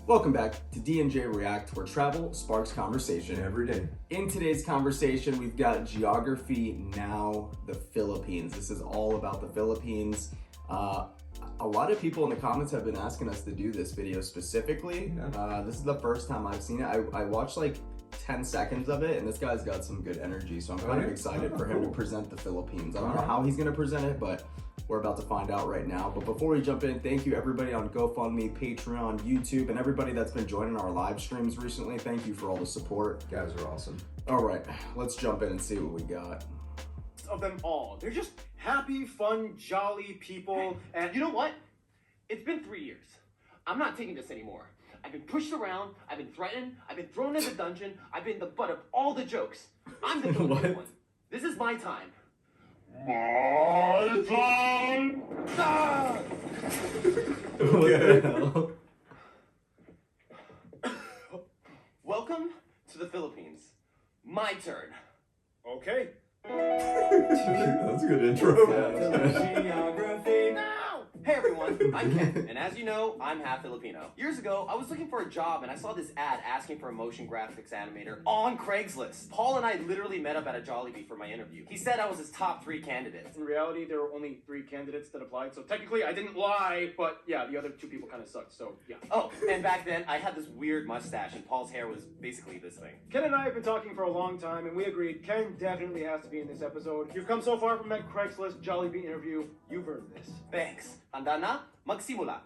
Welcome back to D&J React, where travel sparks conversation. Every day. In today's conversation, we've got Geography Now, the Philippines. This is all about the Philippines. A lot of people in the comments have been asking us to do this video specifically. Yeah. This is the first time I've seen it. I watched like 10 seconds of it, and this guy's got some good energy, so I'm kind of excited for him to present the Philippines. I don't know how he's going to present it, but we're about to find out right now. But before we jump in, thank you everybody on GoFundMe, Patreon, YouTube, and everybody that's been joining our live streams recently. Thank you for all the support. You guys are awesome. All right, let's jump in and see what we got. Of them all. They're just happy, fun, jolly people. And You know what? It's been 3 years. I'm not taking this anymore. I've been pushed around, I've been threatened, I've been thrown in the dungeon, I've been the butt of all the jokes. I'm the Filipino one. This is my time. My time! Ah! What the hell? Welcome to the Philippines. My turn. okay. That's a good intro. Geography. No! Hey everyone, I'm Ken, and as you know, I'm half Filipino. Years ago, I was looking for a job and I saw this ad asking for a motion graphics animator on Craigslist. Paul and I literally met up at a Jollibee for my interview. He said I was his top 3 candidates. In reality, there were only 3 candidates that applied, so technically I didn't lie, but yeah, the other 2 people kind of sucked, so yeah. Oh, and back then, I had this weird mustache and Paul's hair was basically this thing. Ken and I have been talking for a long time, and we agreed Ken definitely has to be in this episode. You've come so far from that Craigslist Jollibee interview, you've earned this. Thanks. Handa na? Magsimula.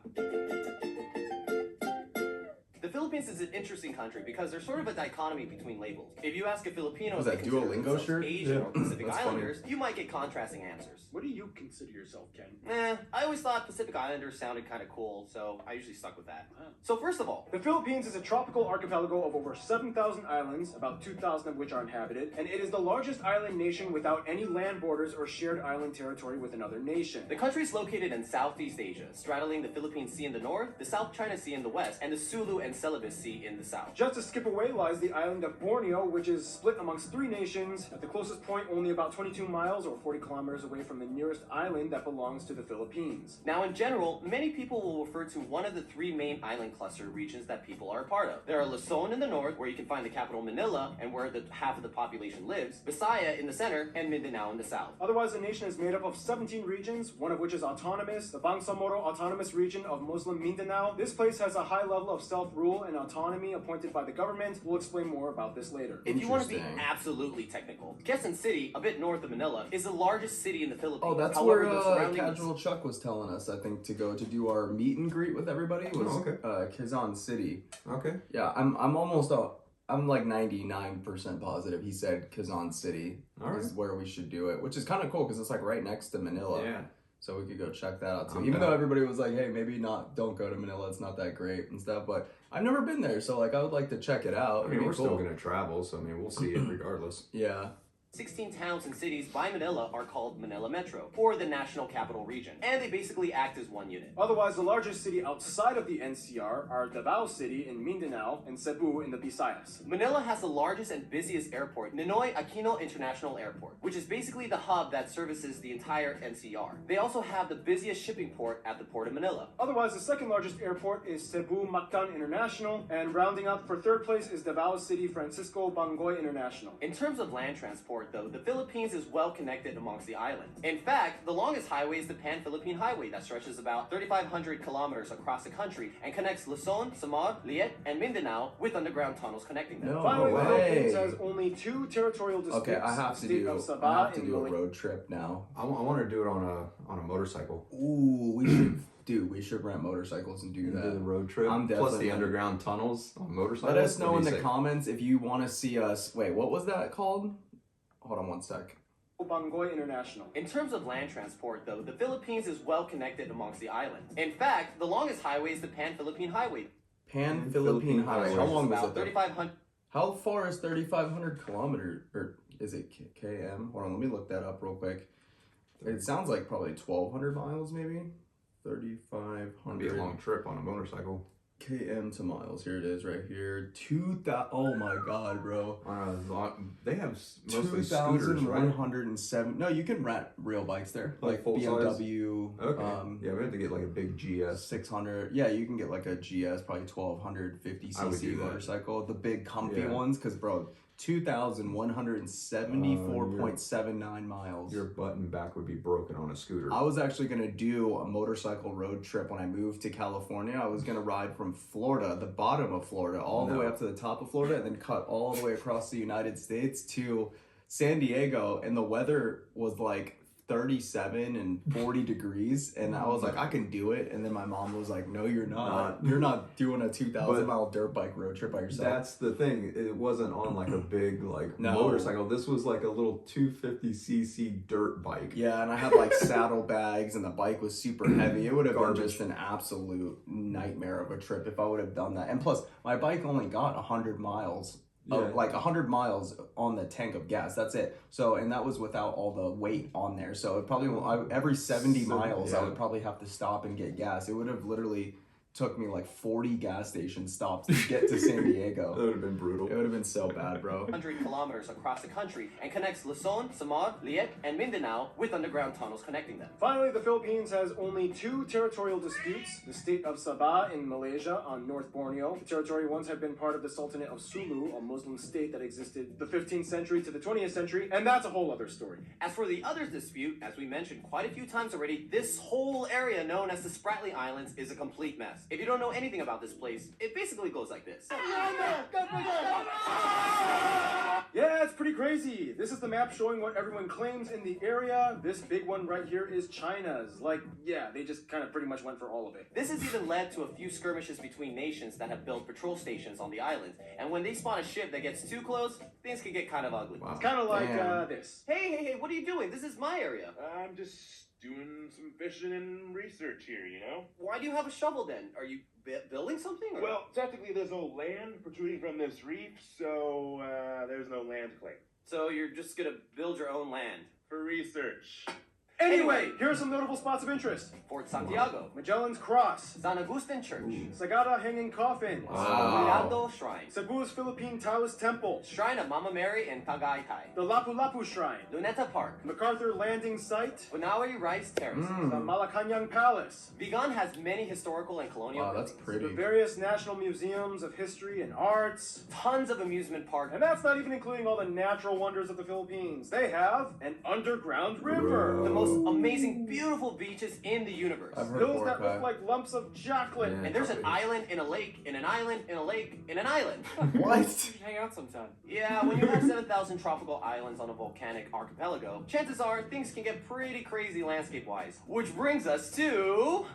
The Philippines is an interesting country because there's sort of a dichotomy between labels. If you ask a Filipino Was if that they consider Duolingo themselves shirt? Asian or Yeah. Pacific That's funny. Islanders, you might get contrasting answers. What do you consider yourself, Ken? I always thought Pacific Islanders sounded kind of cool, so I usually stuck with that. So first of all, The Philippines is a tropical archipelago of over 7,000 islands, about 2,000 of which are inhabited, and it is the largest island nation without any land borders or shared island territory with another nation. the country is located in Southeast Asia, straddling the Philippine Sea in the north, the South China Sea in the west, and the Sulu and Celebes Sea in the south. Just to skip away lies the island of Borneo, which is split amongst 3 nations, at the closest point only about 22 miles or 40 kilometers away from the nearest island that belongs to the Philippines. Now, in general, many people will refer to one of the 3 main island cluster regions that people are a part of. There are Luzon in the north, where you can find the capital Manila, and where the half of the population lives, Visaya in the center, and Mindanao in the south. Otherwise, the nation is made up of 17 regions, one of which is autonomous, the Bangsamoro Autonomous Region of Muslim Mindanao. This place has a high level of self-rule and autonomy appointed by the government. We'll explain more about this later. If you want to be Interesting. absolutely technical, Quezon City, a bit north of Manila, is the largest city in the Philippines. Oh, that's However, where the surroundings- Casual Chuck was telling us, I think, to go to do our meet and greet with everybody. It was Oh, okay. Quezon City. Okay. Yeah, I'm like 99% positive he said Quezon City All is right. where we should do it, which is kind of cool because it's like right next to Manila. Yeah. So we could go check that out too. I'm Even down. though everybody was like, hey, maybe don't go to Manila, it's not that great and stuff. But I've never been there, so like I would like to check it out. I It'd mean, be we're still cool. going to travel, so I mean, we'll see it regardless. Yeah. 16 towns and cities by Manila are called Manila Metro, or the National Capital Region, and they basically act as one unit. Otherwise, the largest city outside of the NCR are Davao City in Mindanao and Cebu in the Visayas. Manila has the largest and busiest airport, Ninoy Aquino International Airport, which is basically the hub that services the entire NCR. They also have the busiest shipping port at the Port of Manila. Otherwise, the second largest airport is Cebu Mactan International, and rounding up for third place is Davao City Francisco Bangoy International. In terms of land transport, though, the Philippines is well connected amongst the islands. In fact, the longest highway is the Pan-Philippine Highway that stretches about 3,500 kilometers across the country and connects Luzon, Samar, Liet, and Mindanao with underground tunnels connecting them. No Finally, the Philippines way. has only 2 territorial districts. Okay, I have the to state do. of I Sabah have to and do a Malaysia. road trip now. I want to do it on a motorcycle. Ooh, we should, dude. We should rent motorcycles and do And do the that. road trip. I'm Plus definitely the in. underground tunnels on motorcycles. Let us know in That'd the be sick. comments if you want to see us. Wait, what was that called? Hold on one sec. Bangoy International. In terms of land transport, though, the Philippines is well connected amongst the islands. In fact, the longest highway is the Pan-Philippine Highway. Pan-Philippine Highway. which How is long was about it? Though? 3,500. How far is 3,500 kilometers? Or is it km? Hold on, let me look that up real quick. It sounds like probably 1,200 miles, maybe. It'd be a 3,500. long trip on a motorcycle. km to miles. Here it is, right here. 2,000. Oh my god, bro. They have mostly scooters, right? 2,107. No, you can rent real bikes there, like full BMW. Size? Okay. Yeah, we have to get like a big GS. 600. Yeah, you can get like a GS, probably 1,250 I would do cc that. motorcycle. The big comfy Yeah. ones, because bro, 2,174.79 miles. Your butt and back would be broken on a scooter. I was actually gonna do a motorcycle road trip when I moved to California. I was gonna ride from Florida, the bottom of Florida, all the way up to the top of Florida, and then cut all the way across the United States to San Diego. And the weather was like 37 and 40 degrees, and I was like, I can do it. And then my mom was like, no, you're not. You're not doing a 2,000-mile dirt bike road trip by yourself. That's the thing. It wasn't on like a big No. motorcycle. This was like a little 250cc dirt bike. Yeah, and I had like saddlebags, and the bike was super heavy. It would have been Garbage. just an absolute nightmare of a trip if I would have done that. And plus, my bike only got 100 miles. Like 100 miles on the tank of gas. That's it. So, and that was without all the weight on there. So it probably every 70 miles, I would probably have to stop and get gas. It would have literally took me like 40 gas station stops to get to San That Diego. would have been brutal. It would have been so bad, bro. 100 kilometers across the country and connects Luzon, Samar, Liec, and Mindanao with underground tunnels connecting them. Finally, the Philippines has only 2 territorial disputes. The state of Sabah in Malaysia on North Borneo. The territory once had been part of the Sultanate of Sulu, a Muslim state that existed the 15th century to the 20th century, and that's a whole other story. As for the other dispute, as we mentioned quite a few times already, this whole area known as the Spratly Islands is a complete mess. If you don't know anything about this place, it basically goes like this. Yeah, it's pretty crazy. This is the map showing what everyone claims in the area. This big one right here is China's. Like, yeah, they just kind of pretty much went for all of it. This has even led to a few skirmishes between nations that have built patrol stations on the island, and when they spot a ship that gets too close, things can get kind of ugly. Wow. It's kind of like Damn. this. Hey, what are you doing? This is my area. I'm just doing some fishing and research here, you know? Why do you have a shovel then? Are you building something? Or? Well, technically there's no land protruding from this reef, so there's no land claim. So you're just gonna build your own land. For research. Anyway, here are some notable spots of interest. Fort Santiago, Magellan's Cross, San Agustin Church, Sagada Hanging Coffin, Mirando Shrine, Cebu's Philippine Taoist Temple, Shrine of Mama Mary in Tagaytay, the Lapu-Lapu Shrine, Luneta Park, MacArthur Landing Site, Bunawi Rice Terraces. the Malacanang Palace, Vigan has many historical and colonial Wow, that's buildings, the pretty. various national museums of history and arts, tons of amusement parks, and that's not even including all the natural wonders of the Philippines. They have an underground river, the most amazing, beautiful beaches in the universe. I've heard hills of that Boracay. look like lumps of chocolate. Yeah. And there's an island in a lake, in an island, in a lake, in an island. What? We should hang out sometime. Yeah, when you have 7,000 tropical islands on a volcanic archipelago, chances are things can get pretty crazy landscape-wise. Which brings us to...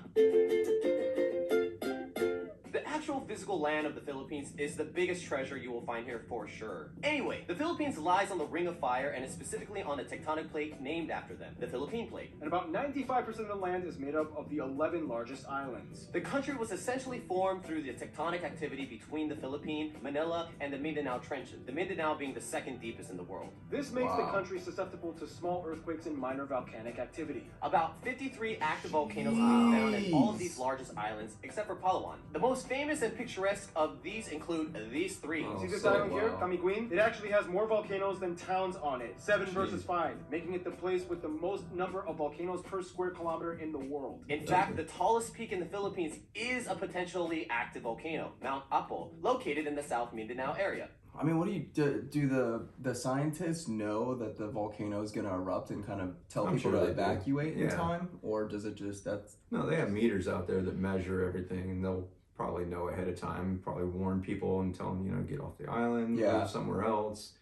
The actual physical land of the Philippines is the biggest treasure you will find here for sure. Anyway, the Philippines lies on the Ring of Fire and is specifically on a tectonic plate named after them, the Philippine Plate. And about 95% of the land is made up of the 11 largest islands. The country was essentially formed through the tectonic activity between the Philippine, Manila, and the Mindanao Trenches, the Mindanao being the second deepest in the world. This makes the Wow. country susceptible to small earthquakes and minor volcanic activity. About 53 active volcanoes can be found in all of these largest islands, except for Palawan. The most famous and picturesque of these include these three. Oh. See this so island here, wow. Camiguin? It actually has more volcanoes than towns on it. 7 Jeez. versus 5, making it the place with the most number of volcanoes per square kilometer in the world. In fact, the tallest peak in the Philippines is a potentially active volcano, Mount Apo, located in the South Mindanao area. I mean, what do the scientists know that the volcano is gonna erupt and kind of tell I'm people sure to they do. evacuate in Yeah. time, or does it just that's No, they have meters out there that measure everything, and they'll probably know ahead of time. Probably warn people and tell them, get off the island, Yeah. go somewhere else.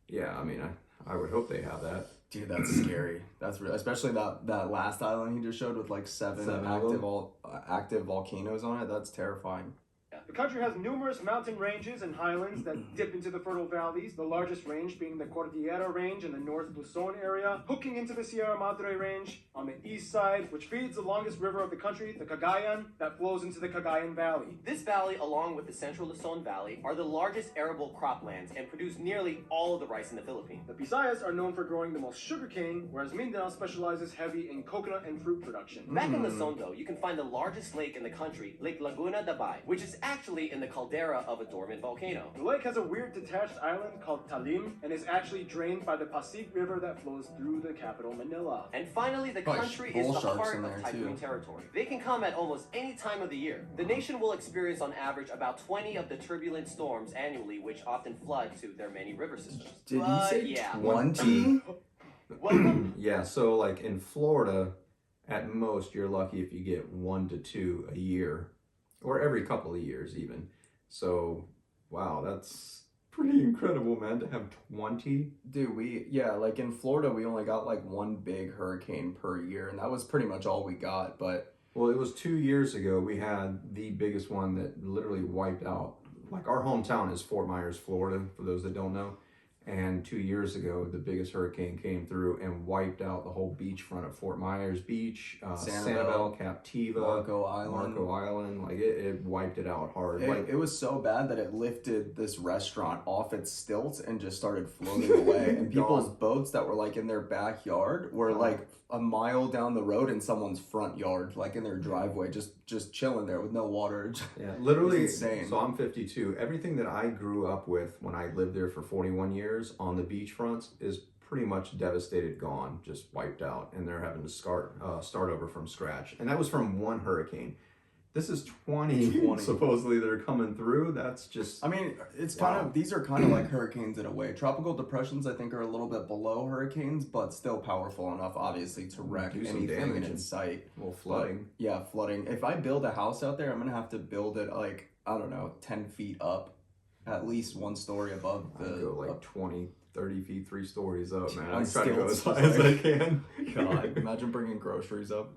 Yeah, I mean, I would hope they have that. dude? That's scary. That's real, especially that last island he just showed with like seven Seven of active them. active volcanoes on it. That's terrifying. The country has numerous mountain ranges and highlands that dip into the fertile valleys, the largest range being the Cordillera Range in the North Luzon area, hooking into the Sierra Madre Range on the east side, which feeds the longest river of the country, the Cagayan, that flows into the Cagayan Valley. This valley, along with the central Luzon Valley, are the largest arable croplands and produce nearly all of the rice in the Philippines. The Visayas are known for growing the most sugarcane, whereas Mindanao specializes heavy in coconut and fruit production. Back in Luzon, though, you can find the largest lake in the country, Lake Laguna de Bay, which is actually in the caldera of a dormant volcano. The lake has a weird detached island called Talim and is actually drained by the Pasig River that flows through the capital, Manila. And finally, the Probably country is bull the sharks heart in of there, typhoon too. territory. They can come at almost any time of the year. The nation will experience on average about 20 of the turbulent storms annually, which often flood to their many river systems. Did you But say yeah. 20? Welcome. Yeah, so like in Florida, at most you're lucky if you get 1 to 2 a year, or every couple of years even. So, wow, that's pretty incredible, man, to have 20. Dude, like in Florida, we only got like one big hurricane per year, and that was pretty much all we got. But Well, it was 2 years ago we had the biggest one that literally wiped out. Like our hometown is Fort Myers, Florida, for those that don't know. And 2 years ago, the biggest hurricane came through and wiped out the whole beachfront of Fort Myers Beach, Sanibel, Captiva, Marco Island. Like it wiped it out hard. It was so bad that it lifted this restaurant off its stilts and just started floating away. And people's boats that were like in their backyard were like a mile down the road in someone's front yard, like in their driveway, just chilling there with no water. Yeah, literally. It's insane. So I'm 52. Everything that I grew up with when I lived there for 41 years on the beachfronts is pretty much devastated, gone, just wiped out, and they're having to start over from scratch. And that was from one hurricane. This is 20 supposedly that are coming through. That's just... I mean, it's kind of, these are kind of like hurricanes in a way. Tropical depressions, I think, are a little bit below hurricanes, but still powerful enough, obviously, to wreck Do some anything in damage its sight. Well, flooding. But, yeah, flooding. If I build a house out there, I'm going to have to build it, like, I don't know, 10 feet up, at least one story above I the... go like 20, 30 feet, 3 stories up, man. On I try to go as stilts, high as I like- can. God, imagine bringing groceries up.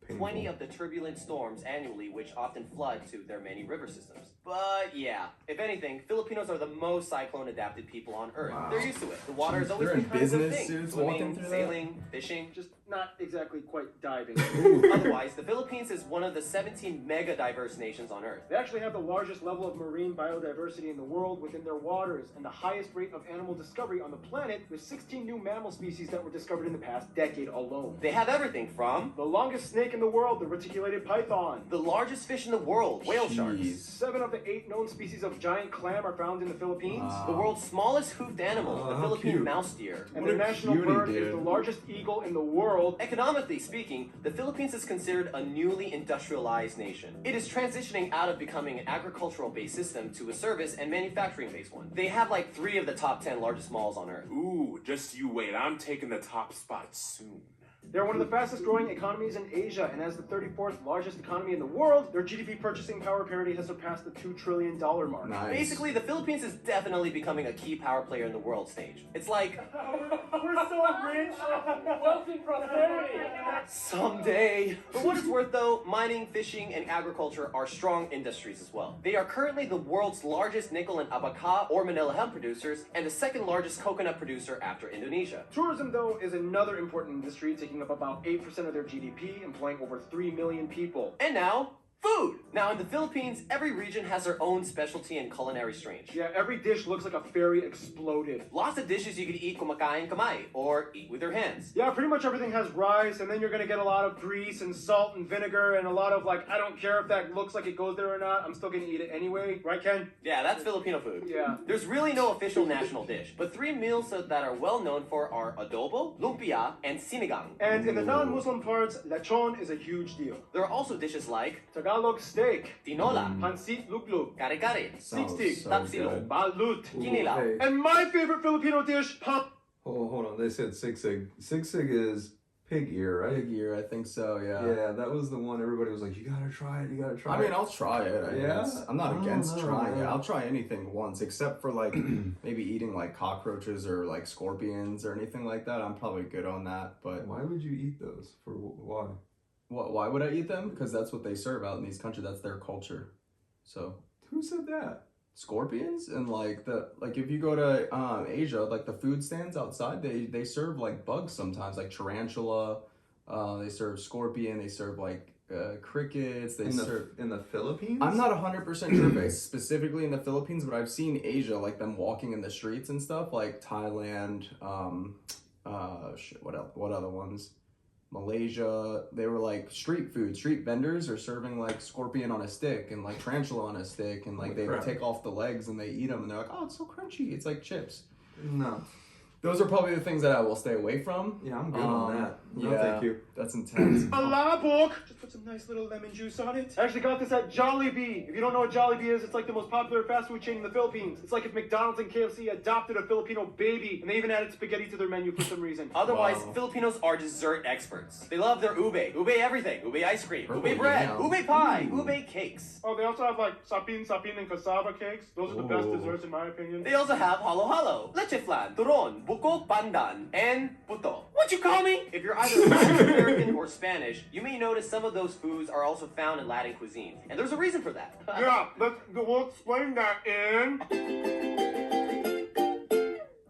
Painful. 20 of the turbulent storms annually, which often flood to their many river systems. But yeah, if anything, Filipinos are the most cyclone-adapted people on Earth. Wow. They're used to it. The water has always They're been in kind of a business thing. suits Swimming, walking through that? sailing, fishing. Just not exactly quite diving. Otherwise, the Philippines is one of the 17 mega-diverse nations on Earth. They actually have the largest level of marine biodiversity in the world within their waters and the highest rate of animal discovery on the planet, with 16 new mammal species that were discovered in the past decade alone. They have everything from The longest snake in the world, the reticulated python. the largest fish in the world, whale sharks. Jeez. 7 of the 8 known species of giant clam are found in the Philippines. Wow. The world's smallest hoofed animal, Oh, the how Philippine cute. mouse deer. And What the a national cutie, bird dude. is the largest eagle in the world. Economically speaking, the Philippines is considered a newly industrialized nation. It is transitioning out of becoming an agricultural-based system to a service and manufacturing-based one. They have like 3 of the top 10 largest malls on Earth. Ooh, just you wait. I'm taking the top spot soon. They're one of the fastest growing economies in Asia, and as the 34th largest economy in the world, their GDP purchasing power parity has surpassed the $2 trillion mark. Nice. Basically, the Philippines is definitely becoming a key power player in the world stage. It's like, We're so rich! Wealth and prosperity! someday. For what it's worth though, mining, fishing, and agriculture are strong industries as well. They are currently the world's largest nickel and abaca or Manila hemp producers, and the second largest coconut producer after Indonesia. Tourism, though, is another important industry, taking up about 8% of their GDP, employing over 3 million people. And now, food! Now in the Philippines, every region has their own specialty and culinary strange. Yeah, every dish looks like a fairy exploded. Lots of dishes you could eat kumakain kamay, or eat with your hands. Yeah, pretty much everything has rice, and then you're gonna get a lot of grease and salt and vinegar and a lot of like, I don't care if that looks like it goes there or not, I'm still gonna eat it anyway. Right, Ken? Yeah, that's Filipino food. Yeah. There's really no official national dish, but 3 meals that are well known for are adobo, lumpia, and sinigang. And in the non-Muslim parts, lechon is a huge deal. There are also dishes like Tagalog steak, tinola, pancit luglug, kare-kare, Sounds Sixty. so tapsilog, good. balut, kinilaw. Hey, and my favorite Filipino dish, pop. hold on. They said sigsig. Sigsig is pig ear, right? Big year, I think so, yeah. Yeah, that was the one everybody was like, you gotta try it, you gotta try I it. mean, I'll try it. I Yeah? guess. I'm not I don't against know, trying it. man. I'll try anything once, except for like maybe eating like cockroaches or like scorpions or anything like that. I'm probably good on that. But Why would you eat those? For why? why would I eat them? Because that's what they serve out in these countries. That's their culture. So Who said that? Scorpions and like if you go to Asia, like the food stands outside, they serve like bugs sometimes, like tarantula. They serve scorpion. They serve like crickets. They serve in the Philippines. I'm not 100% sure if it's specifically in the Philippines, but I've seen Asia, like them walking in the streets and stuff, like Thailand. What other ones? Malaysia. They were like street vendors are serving like scorpion on a stick and like tarantula on a stick, and like they take off the legs and they eat them, and they're like, oh, it's so crunchy. It's like chips. No. Those are probably the things that I will stay away from. Yeah, I'm good on that. No, yeah, thank you. That's intense. A labok! Just put some nice little lemon juice on it. I actually got this at Jollibee. If you don't know what Jollibee is, it's like the most popular fast food chain in the Philippines. It's like if McDonald's and KFC adopted a Filipino baby, and they even added spaghetti to their menu for some reason. Otherwise, Wow. Filipinos are dessert experts. They love their ube everything, ube ice cream, Purple ube bread, yam. ube pie, ube cakes. Oh, they also have like sapin, and cassava cakes. Those are the best Ooh. desserts in my opinion. They also have halo halo, leche flan, turon, buko, pandan, and puto. What you call me? If you're either Latin American or Spanish, you may notice some of those foods are also found in Latin cuisine. And there's a reason for that. Yeah, we'll explain that in...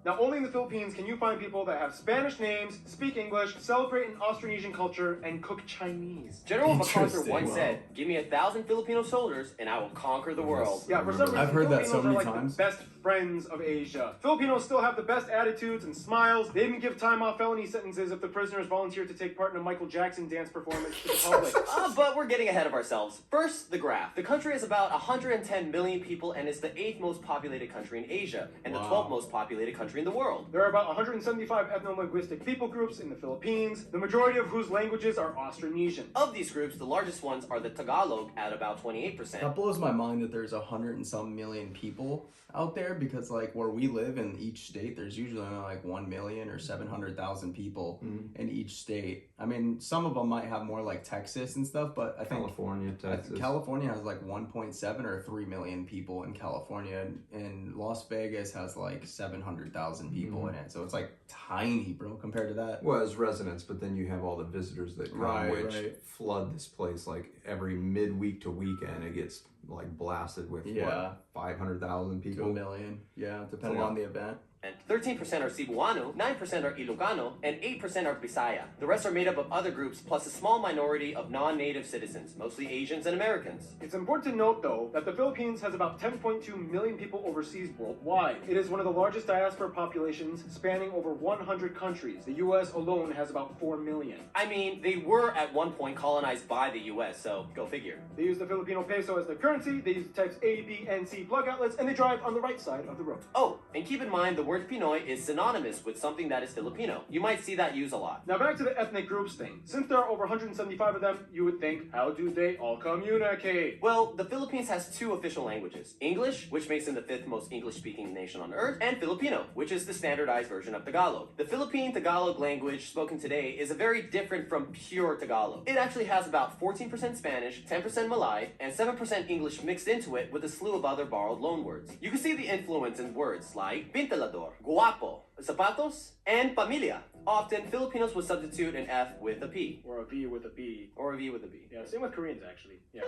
Now, only in the Philippines can you find people that have Spanish names, speak English, celebrate an Austronesian culture, and cook Chinese. General MacArthur Interesting. once Wow. said, "Give me 1,000 Filipino soldiers, and I will conquer the world." Yeah, for some reason, I've heard that Filipinos so many are like times. the best friends of Asia. Filipinos still have the best attitudes and smiles. They even give time off felony sentences if the prisoners volunteer to take part in a Michael Jackson dance performance to the public. But we're getting ahead of ourselves. First, the graph. The country is about 110 million people and is the 8th most populated country in Asia and the Wow. 12th most populated country in the world. There are about 175 ethno-linguistic people groups in the Philippines, the majority of whose languages are Austronesian. Of these groups, the largest ones are the Tagalog at about 28%. That blows my mind that there's 100 and some million people out there, because like where we live in each state, there's usually only like 1 million or 700,000 people in each state. I mean, some of them might have more like Texas and stuff, but I think California, Texas. California has like 1.7 or 3 million people in California, and Las Vegas has like 700,000 people in it. So it's like tiny, bro, compared to that. Well, as residents, but then you have all the visitors that come, Right, which right. flood this place like every midweek to weekend. It gets like blasted with Yeah. 500,000 To people. 1 million, yeah, depending lot. on the event. And 13% are Cebuano, 9% are Ilocano, and 8% are Bisaya. The rest are made up of other groups, plus a small minority of non-native citizens, mostly Asians and Americans. It's important to note, though, that the Philippines has about 10.2 million people overseas worldwide. It is one of the largest diaspora populations, spanning over 100 countries. The U.S. alone has about 4 million. I mean, they were at one point colonized by the US, so go figure. They use the Filipino peso as their currency, they use the types A, B, and C plug outlets, and they drive on the right side of the road. Oh, and keep in mind the word Pinoy is synonymous with something that is Filipino. You might see that used a lot. Now back to the ethnic groups thing. Since there are over 175 of them, you would think, how do they all communicate? Well, the Philippines has 2 official languages. English, which makes them the 5th most English-speaking nation on earth, and Filipino, which is the standardized version of Tagalog. The Philippine Tagalog language spoken today is a very different from pure Tagalog. It actually has about 14% Spanish, 10% Malay, and 7% English mixed into it with a slew of other borrowed loanwords. You can see the influence in words like pintalador, guapo, zapatos, and familia. Often, Filipinos would substitute an F with a P. Or a V with a B. Or a V with a B. Yeah, same with Koreans, actually. Yeah.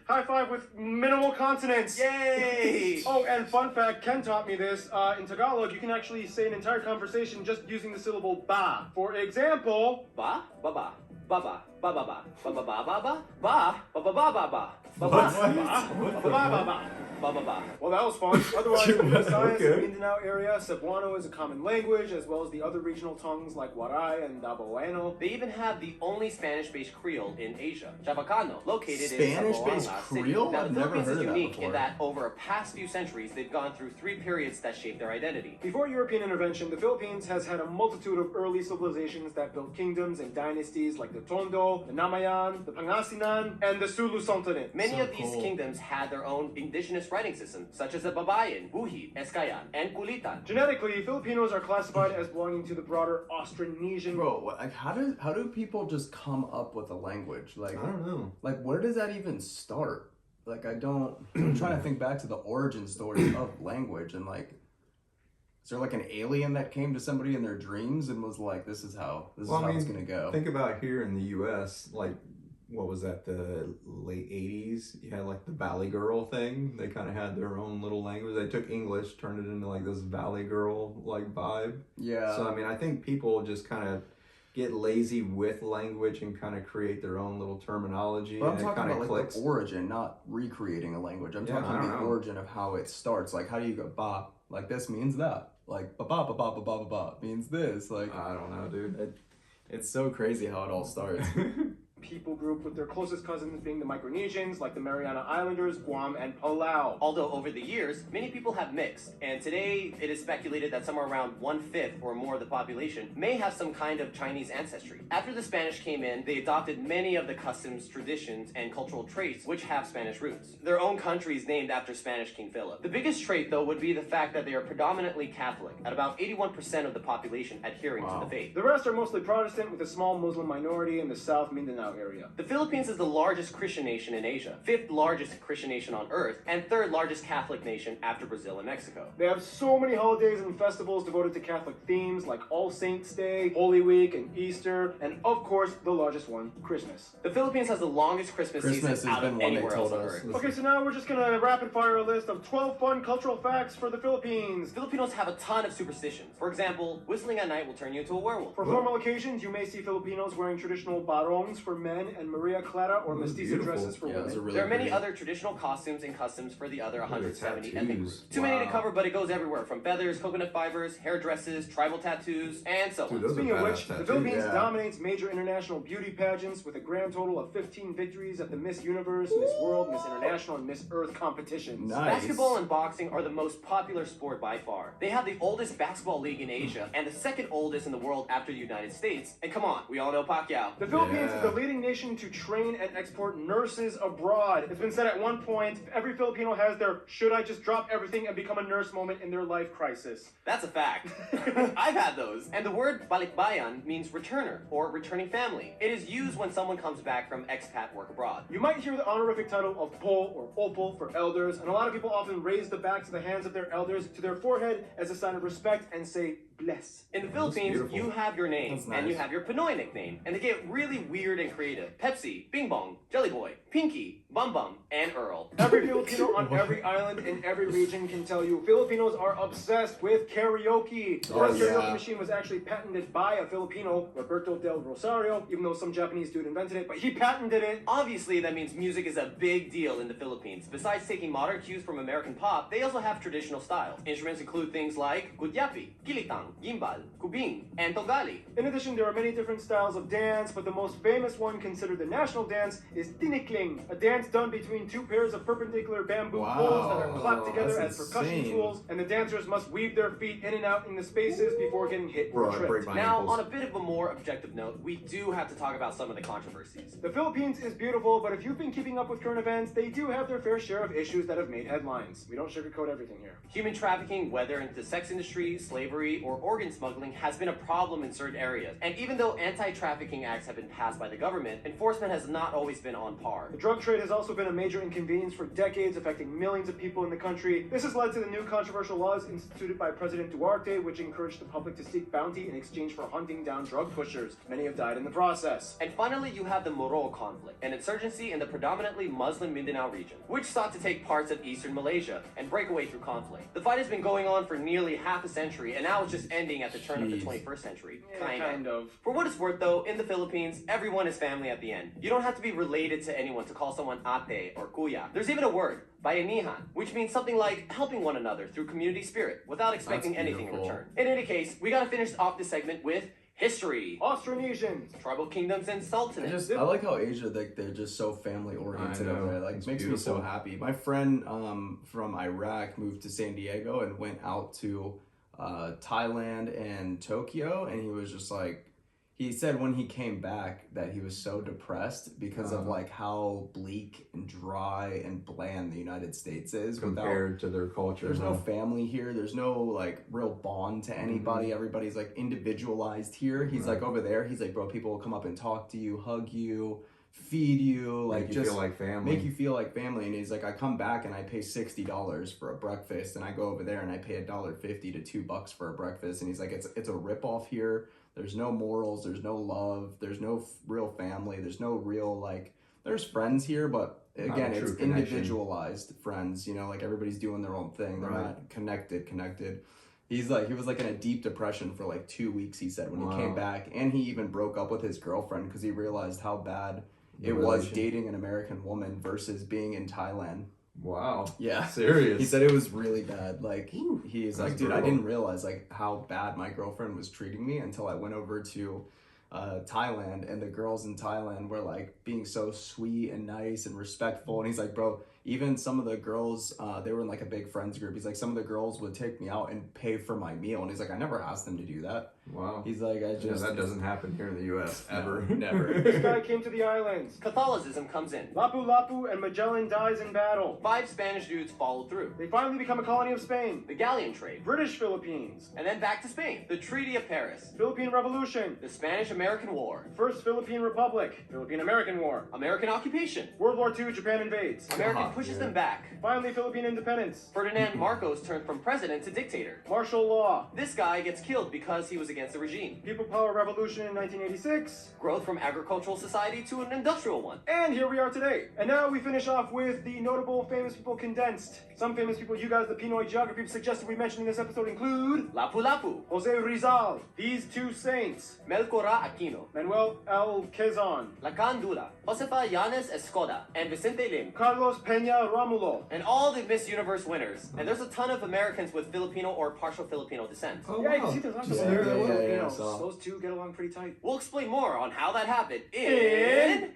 High five with minimal consonants! Yay! Oh, and fun fact, Ken taught me this. In Tagalog, you can actually say an entire conversation just using the syllable ba. For example, Ba, ba ba, ba ba, ba ba ba, ba ba ba ba ba, ba ba ba ba ba ba, ba ba ba, ba, ba, ba. ba ba ba. Well, that was fun. Otherwise, in the Visayas Okay. and Mindanao area, Cebuano is a common language, as well as the other regional tongues like Waray and Daboano. They even have the only Spanish-based Creole in Asia, Chavacano, located Spanish-based in Zamboanga City. Creole? Now, I've the never Philippines heard is of that unique before. in that over a past few centuries, they've gone through 3 periods that shaped their identity. Before European intervention, the Philippines has had a multitude of early civilizations that built kingdoms and dynasties like the Tondo, the Namayan, the Pangasinan, and the Sulu Sultanate. Many So of these cool. kingdoms had their own indigenous writing systems, such as the Babayan, Buhi, Eskayan, and Kulitan. Genetically, Filipinos are classified as belonging to the broader Austronesian. Bro, like how do people just come up with a language? Like I don't know. like where does that even start? Like I'm trying to think back to the origin story of language, and like is there like an alien that came to somebody in their dreams and was like, this is how it's gonna go? Think about here in the U.S. Like what was that, the late 80s? You had like the Valley Girl thing. They kind of had their own little language. They took English, turned it into like this Valley Girl like vibe. Yeah. So I mean, I think people just kind of get lazy with language and kind of create their own little terminology. But I'm and talking it kind about of like clicks. the origin, not recreating a language. I'm Yeah, I talking don't the know. origin of how it starts. Like, how do you go ba? Like, this means that. Like, ba ba ba ba ba ba ba ba means this. Like, I don't know, dude. it's so crazy how it all starts. People group with their closest cousins being the Micronesians, like the Mariana Islanders, Guam, and Palau. Although over the years, many people have mixed, and today it is speculated that somewhere around 1/5 or more of the population may have some kind of Chinese ancestry. After the Spanish came in, they adopted many of the customs, traditions, and cultural traits which have Spanish roots. Their own country is named after Spanish King Philip. The biggest trait, though, would be the fact that they are predominantly Catholic, at about 81% of the population adhering to the faith. The rest are mostly Protestant, with a small Muslim minority in the South Mindanao area. The Philippines is the largest Christian nation in Asia, 5th largest Christian nation on earth, and 3rd largest Catholic nation after Brazil and Mexico. They have so many holidays and festivals devoted to Catholic themes, like All Saints' Day, Holy Week, and Easter, and of course, the largest one, Christmas. The Philippines has the longest Christmas Christmas season has out been of one they anywhere else told on us. earth. Okay, so now we're just gonna rapid fire a list of 12 fun cultural facts for the Philippines. Filipinos have a ton of superstitions. For example, whistling at night will turn you into a werewolf. For formal occasions, you may see Filipinos wearing traditional barongs for men and Maria Clara or That's mestiza beautiful. dresses for Yeah, those women. are really There are many pretty. other traditional costumes and customs for the other 170 ethnic tattoos. groups. Too many to Wow. cover, but it goes everywhere from feathers, coconut fibers, hair dresses, tribal tattoos, and so Dude, on. those Speaking are of badass which, the tattoos. Philippines Yeah. dominates major international beauty pageants with a grand total of 15 victories at the Miss Universe, Miss World, Miss International, and Miss Earth competitions. Nice. Basketball and boxing are the most popular sport by far. They have the oldest basketball league in Asia and the second oldest in the world after the United States. And come on, we all know Pacquiao. The Philippines Yeah. is the leading nation to train and export nurses abroad. It's been said at one point, every Filipino has their should I just drop everything and become a nurse moment in their life crisis. That's a fact. I've had those. And the word balikbayan means returner or returning family. It is used when someone comes back from expat work abroad. You might hear the honorific title of po or opo for elders, and a lot of people often raise the backs of the hands of their elders to their forehead as a sign of respect and say bless. In the Philippines, beautiful. you have your name That's and you nice. have your Pinoy nickname, and they get really weird and creative. Pepsi, Bing Bong, Jelly Boy, Pinky, Bum Bum, and Earl. Every Filipino on every island in every region can tell you Filipinos are obsessed with karaoke. The Oh, first karaoke yeah. machine was actually patented by a Filipino, Roberto del Rosario, even though some Japanese dude invented it, but he patented it. Obviously, that means music is a big deal in the Philippines. Besides taking modern cues from American pop, they also have traditional styles. Instruments include things like gudyapi, kilitang, gimbal, kubing, and togali. In addition, there are many different styles of dance, but the most famous one considered the national dance is tinikling, a dance done between two pairs of perpendicular bamboo Wow. poles that are clapped together That's as percussion insane. tools, and the dancers must weave their feet in and out in the spaces before getting hit Bro, or I tripped. break my Now, ankles. on a bit of a more objective note, we do have to talk about some of the controversies. The Philippines is beautiful, but if you've been keeping up with current events, they do have their fair share of issues that have made headlines. We don't sugarcoat everything here. Human trafficking, whether in the sex industry, slavery, or organ smuggling, has been a problem in certain areas. And even though anti-trafficking acts have been passed by the government, enforcement has not always been on par. The drug trade has also been a major inconvenience for decades, affecting millions of people in the country. This has led to the new controversial laws instituted by President Duarte, which encouraged the public to seek bounty in exchange for hunting down drug pushers. Many have died in the process. And finally, you have the Moro conflict, an insurgency in the predominantly Muslim Mindanao region, which sought to take parts of eastern Malaysia and break away through conflict. The fight has been going on for nearly half a century, and now it's just ending at the turn of the Jeez. 21st century. Kind of. For what it's worth, though, in the Philippines, everyone is family at the end. You don't have to be related to anyone to call someone ate or kuya. There's even a word, bayanihan, which means something like helping one another through community spirit without expecting That's anything in beautiful. return. In any case, we gotta finish off this segment with history, Austronesians. tribal kingdoms, and sultanates. I like how Asia, like, they're just so family oriented I know. over there. Like, It's makes me so beautiful. happy. My friend from Iraq moved to San Diego and went out to Thailand and Tokyo, and he was just like, he said when he came back that he was so depressed because of like how bleak and dry and bland the United States is. Compared to their culture. There's no huh? family here. There's no like real bond to anybody. Everybody's like individualized here. He's like over there. He's like, bro, people will come up and talk to you, hug you, feed you, like Make you just feel like family. make you feel like family. And he's like, I come back and I pay $60 for a breakfast, and I go over there and I pay $1.50 to $2 for a breakfast. And he's like, it's a ripoff here. There's no morals, there's no love, there's no real family, there's no real, like, there's friends here, but again, Not a it's true connection. individualized friends, you know, like everybody's doing their own thing. They're Right. not connected. He was like in a deep depression for like 2 weeks, he said, when he came Wow. back. And he even broke up with his girlfriend because he realized how bad The it was relation. dating an American woman versus being in Thailand. Wow. Yeah. Serious. He said it was really bad. Like, he's that's like, dude, I brutal. didn't realize like how bad my girlfriend was treating me until I went over to Thailand, and the girls in Thailand were like being so sweet and nice and respectful. And he's like, bro, even some of the girls, they were in like a big friends group. He's like, some of the girls would take me out and pay for my meal. And he's like, I never asked them to do that. Wow. He's like, I Yeah, just that doesn't happen here in the U.S. ever. No, never. This guy came to the islands. Catholicism comes in. Lapu-Lapu and Magellan dies in battle. 5 Spanish dudes followed through. They finally become a colony of Spain. The galleon trade. British Philippines. And then back to Spain. The Treaty of Paris. Philippine Revolution. The Spanish-American War. First Philippine Republic. Philippine-American War. American occupation. World War II, Japan invades. America pushes them back. Finally, Philippine independence. Ferdinand Marcos turned from president to dictator. Martial law. This guy gets killed because he was against the regime. People Power Revolution in 1986. Growth from agricultural society to an industrial one. And here we are today. And now we finish off with the notable famous people condensed. Some famous people you guys, the Pinoy geography suggested we mention in this episode include Lapu-Lapu. Jose Rizal, these two saints, Melchora Aquino. Manuel L. Quezon, Lacan Dula. Josefa Yanes Escoda. And Vicente Lim. Carlos Peña Romulo, And all the Miss Universe winners. And there's a ton of Americans with Filipino or partial Filipino descent. Oh, yeah, you wow. can see there's lots Just of there, there. that yeah, was- so- Those two get along pretty tight. We'll explain more on how that happened in...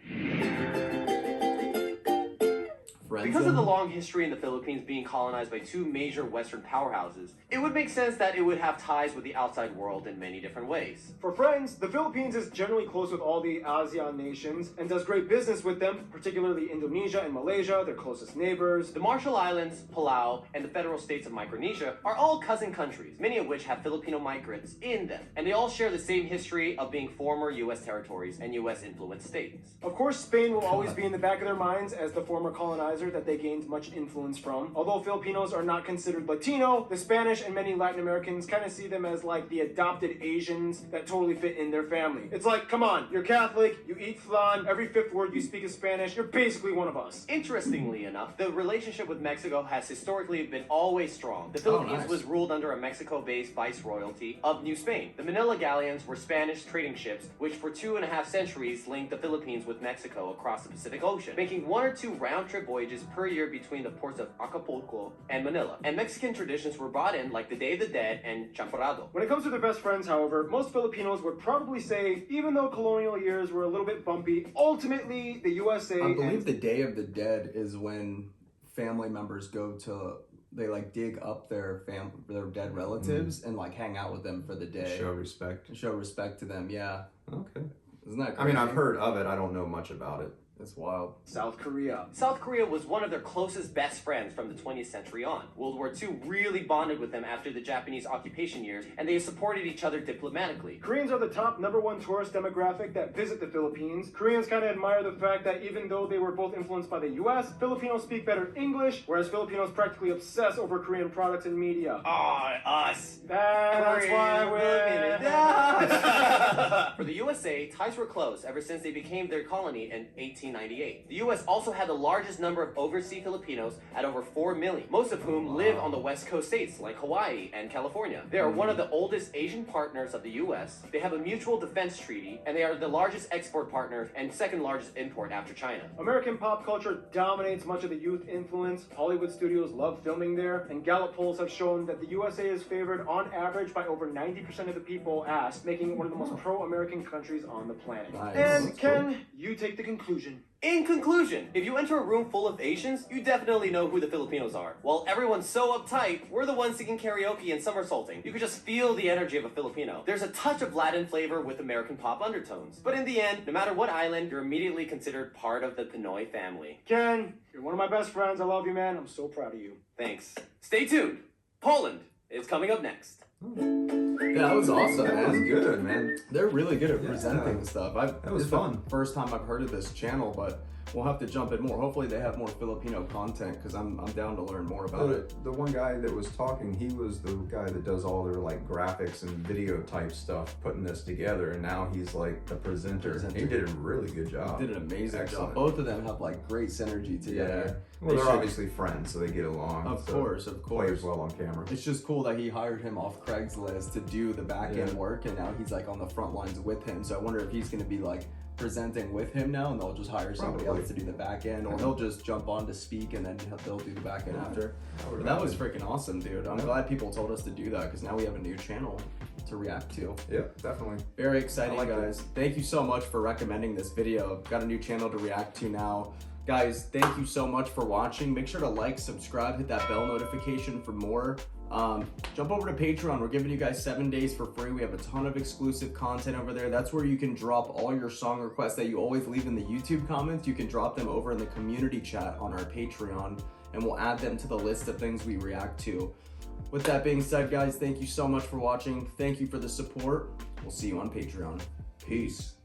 Friends Because of and- the long history in the Philippines being colonized by 2 major Western powerhouses, it would make sense that it would have ties with the outside world in many different ways. For friends, the Philippines is generally close with all the ASEAN nations and does great business with them, particularly Indonesia and Malaysia, their closest neighbors. The Marshall Islands, Palau, and the federal states of Micronesia are all cousin countries, many of which have Filipino migrants in them, and they all share the same history of being former U.S. territories and U.S.-influenced states. Of course, Spain will always be in the back of their minds as the former colonizer that they gained much influence from. Although Filipinos are not considered Latino, the Spanish and many Latin Americans kind of see them as like the adopted Asians that totally fit in their family. It's like, come on, you're Catholic, you eat flan, every 5th word you speak is Spanish, you're basically one of us. Interestingly enough, the relationship with Mexico has historically been always strong. The Philippines nice. was ruled under a Mexico-based viceroyalty of New Spain. The Manila galleons were Spanish trading ships, which for 2.5 centuries linked the Philippines with Mexico across the Pacific Ocean, making 1 or 2 round-trip voyages per year between the ports of Acapulco and Manila. And Mexican traditions were brought in like the Day of the Dead and Champorado. When it comes to their best friends, however, most Filipinos would probably say, even though colonial years were a little bit bumpy, ultimately the USA I believe the Day of the Dead is when family members go to, they like dig up their dead relatives and like hang out with them for the day. Show respect. Show respect to them, yeah. Okay. Isn't that crazy? I mean, I've heard of it. I don't know much about it. It's wild. South Korea. South Korea was one of their closest best friends from the 20th century on. World War II really bonded with them after the Japanese occupation years, and they supported each other diplomatically. Koreans are the top #1 tourist demographic that visit the Philippines. Koreans kind of admire the fact that even though they were both influenced by the US, Filipinos speak better English, whereas Filipinos practically obsess over Korean products and media. Us. That's why we're... For the USA, ties were close ever since they became their colony in 1898. The US also had the largest number of overseas Filipinos at over 4 million, most of whom live on the West Coast states like Hawaii and California. They are one of the oldest Asian partners of the US. They have a mutual defense treaty, and they are the largest export partner and second largest import after China. American pop culture dominates much of the youth influence. Hollywood studios love filming there, and Gallup polls have shown that the USA is favored on average by over 90% of the people asked, making it one of the most pro-American countries on the planet. Nice. And That's Ken, you take the conclusion. In conclusion, if you enter a room full of Asians, you definitely know who the Filipinos are. While everyone's so uptight, we're the ones singing karaoke and somersaulting. You can just feel the energy of a Filipino. There's a touch of Latin flavor with American pop undertones. But in the end, no matter what island, you're immediately considered part of the Pinoy family. Ken, you're one of my best friends. I love you, man. I'm so proud of you. Thanks. Stay tuned. Poland is coming up next. Yeah, that was awesome, That was man. good, man. They're really good at Yeah. presenting stuff. That was this is fun. the first time I've heard of this channel, but we'll have to jump in more. Hopefully they have more Filipino content because I'm down to learn more about it. The one guy that was talking, he was the guy that does all their like graphics and video type stuff, putting this together, and now he's like the presenter. He did a really good job. Did an amazing Excellent. job. Both of them have like great synergy together. Well, they're should- obviously friends, so they get along. Of so course. Plays well on camera. It's just cool that he hired him off Craigslist to do the back end Yeah. work, and now he's like on the front lines with him. So I wonder if he's going to be like presenting with him now, and they'll just hire somebody Probably. else to do the back end, or Yeah. he'll just jump on to speak, and then they'll do the back end after. would But that was imagine. freaking awesome, dude. I'm Yeah. glad people told us to do that because now we have a new channel to react to. Yep, definitely. Very exciting, I like guys. Thank you so much for recommending this video. Got a new channel to react to now. Guys, thank you so much for watching. Make sure to like, subscribe, hit that bell notification for more. Jump over to Patreon. We're giving you guys 7 days for free. We have a ton of exclusive content over there. That's where you can drop all your song requests that you always leave in the YouTube comments. You can drop them over in the community chat on our Patreon, and we'll add them to the list of things we react to. With that being said, guys, thank you so much for watching. Thank you for the support. We'll see you on Patreon. Peace.